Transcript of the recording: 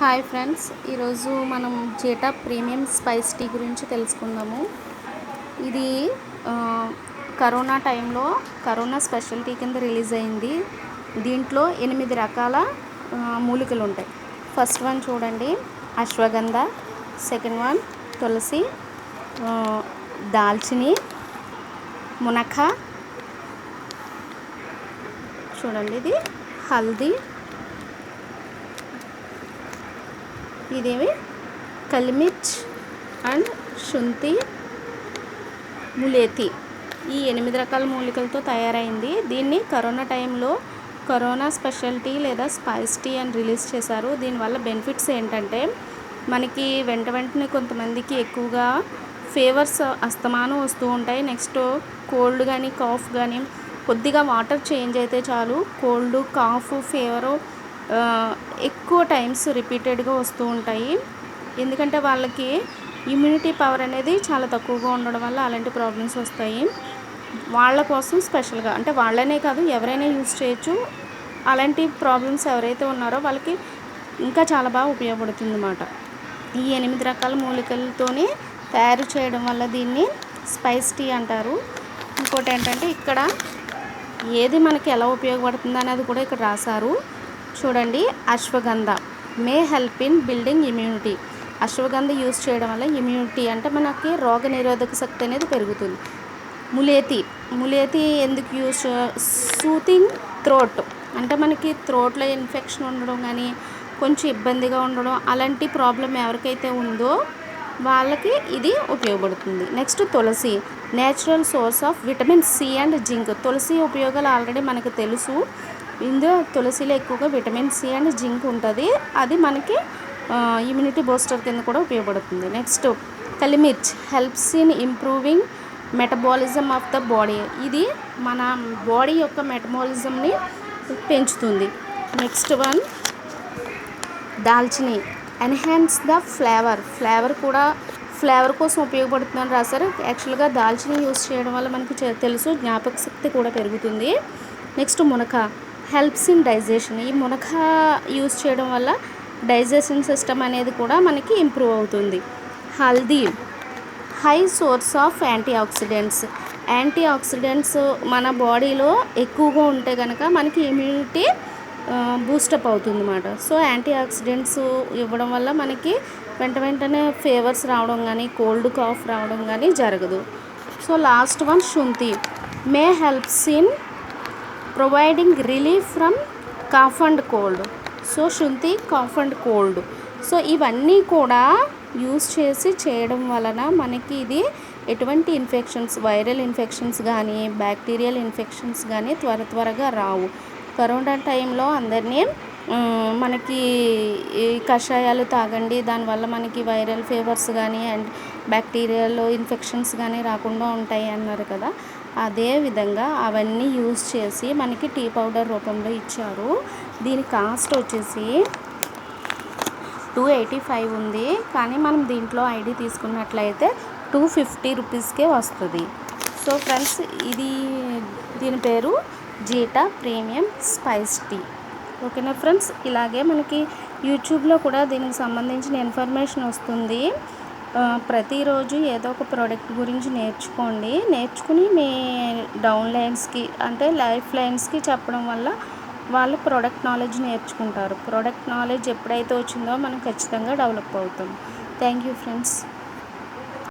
Hi friends, ఈరోజు మనం జేటా premium spice tea గురించి తెలుసుకుందాము. ఇది కరోనా టైంలో కరోనా స్పెషల్ టీ కింద రిలీజ్ అయింది. దీంట్లో 8 రకాల మూలికలు ఉంటాయి. ఫస్ట్ వన్ చూడండి, అశ్వగంధ. సెకండ్ వన్ తులసి, దాల్చిని, మునక. చూడండి, ఇది హల్దీ, ఇదేమి కలిమిర్చ్ అండ్ శుంఠి, ములేతి. ఈ 8 రకాల మూలికలతో తయారైంది. దీన్ని కరోనా టైంలో కరోనా స్పెషల్ టీ లేదా స్పైస్ టీ అని రిలీజ్ చేశారు. దీనివల్ల బెనిఫిట్స్ ఏంటంటే, మనకి వెంటనే కొంతమందికి ఎక్కువగా ఫీవర్స్ అస్తమానం వస్తూ ఉంటాయి. నెక్స్ట్ కోల్డ్ కానీ కాఫ్ కానీ, కొద్దిగా వాటర్ చేంజ్ అయితే చాలు కోల్డ్, కాఫ్, ఫీవరు ఎక్కువ టైమ్స్ రిపీటెడ్గా వస్తూ ఉంటాయి. ఎందుకంటే వాళ్ళకి ఇమ్యూనిటీ పవర్ అనేది చాలా తక్కువగా ఉండడం వల్ల అలాంటి ప్రాబ్లమ్స్ వస్తాయి. వాళ్ళ కోసం స్పెషల్గా, అంటే వాళ్ళనే కాదు ఎవరైనా యూజ్ చేయొచ్చు. అలాంటి ప్రాబ్లమ్స్ ఎవరైతే ఉన్నారో వాళ్ళకి ఇంకా చాలా బాగా ఉపయోగపడుతుంది అన్నమాట. ఈ 8 రకాల మూలికలతోనే తయారు చేయడం వల్ల దీన్ని స్పైస్ టీ అంటారు. ఇంకోటి ఏంటంటే, ఇక్కడ ఏది మనకి ఎలా ఉపయోగపడుతుంది అనేది కూడా ఇక్కడ రాశారు. చూడండి, ashwagandha may help in building immunity. Ashwagandha use చేయడం వల్ల ఇమ్యూనిటీ, అంటే మనకి రోగ నిరోధక శక్తి అనేది పెరుగుతుంది. ములేతి ఎందుకు యూజ్? సూతింగ్ థ్రోట్, అంటే మనకి థ్రోట్లో ఇన్ఫెక్షన్ ఉండడం కానీ, కొంచెం ఇబ్బందిగా ఉండడం, అలాంటి ప్రాబ్లం ఎవరికైతే ఉందో వాళ్ళకి ఇది ఉపయోగపడుతుంది. Next tulsi, natural source of vitamin C and zinc. Tulsi ఉపయోగాలు ఆల్రెడీ మనకు తెలుసు. ఇందులో తులసిలో ఎక్కువగా విటమిన్ సి అండ్ జింక్ ఉంటుంది. అది మనకి ఇమ్యూనిటీ బూస్టర్ కింద కూడా ఉపయోగపడుతుంది. Next kali mirch helps in improving metabolism of the body. ఇది మన బాడీ యొక్క మెటబాలిజంని పెంచుతుంది. Next one dalchini, enhance the flavour కూడా ఫ్లేవర్ కోసం ఉపయోగపడుతుందని రాశారు. యాక్చువల్గా దాల్చిని యూజ్ చేయడం వల్ల మనకి తెలుసు జ్ఞాపక శక్తి కూడా పెరుగుతుంది. Next munaka helps in digestion. ఈ మునక యూజ్ చేయడం వల్ల డైజెషన్ సిస్టమ్ అనేది కూడా మనకి ఇంప్రూవ్ అవుతుంది. Haldi high source of antioxidants మన బాడీలో ఎక్కువగా ఉంటే కనుక మనకి ఇమ్యూనిటీ బూస్టప్ అవుతుంది అన్నమాట. సో యాంటీ ఆక్సిడెంట్స్ ఇవ్వడం వల్ల మనకి వెంటనే ఫీవర్స్ రావడం కానీ, కోల్డ్ కాఫ్ రావడం కానీ జరగదు. So last one shunthi may helps in providing relief from cough and cold. So shunthi, cough and cold. So ఇవన్నీ కూడా యూజ్ చేసి చేయడం వలన మనకి ఇది ఎటువంటి ఇన్ఫెక్షన్స్, వైరల్ ఇన్ఫెక్షన్స్ కానీ, బ్యాక్టీరియల్ ఇన్ఫెక్షన్స్ కానీ త్వరగా రావు. కరోనా టైంలో అందరినీ మనకి ఈ కషాయాలు తాగండి, దానివల్ల మనకి వైరల్ ఫీవర్స్ కానీ అండ్ బ్యాక్టీరియల్ ఇన్ఫెక్షన్స్ కానీ రాకుండా ఉంటాయి అన్నారు కదా. అదే విధంగా అవన్నీ యూజ్ చేసి మనకి టీ పౌడర్ రూపంలో ఇచ్చారు. దీని కాస్ట్ వచ్చేసి 285 ఉంది. కానీ మనం దీంట్లో ఐడి తీసుకున్నట్లయితే 250 రూపీస్కే వస్తుంది. సో ఫ్రెండ్స్, దీని పేరు జేటా ప్రీమియం స్పైస్ టీ. ఓకేనా ఫ్రెండ్స్, ఇలాగే మనకి యూట్యూబ్లో కూడా దీనికి సంబంధించిన ఇన్ఫర్మేషన్ వస్తుంది. ప్రతిరోజు ఏదో ఒక ప్రోడక్ట్ గురించి నేర్చుకుని మీ డౌన్లైన్స్కి, అంటే లైఫ్ లైన్స్కి చెప్పడం వల్ల వాళ్ళు ప్రోడక్ట్ నాలెడ్జ్ నేర్చుకుంటారు. ప్రోడక్ట్ నాలెడ్జ్ ఎప్పుడైతే వచ్చిందో మనం ఖచ్చితంగా డెవలప్ అవుతాం. Thank you friends.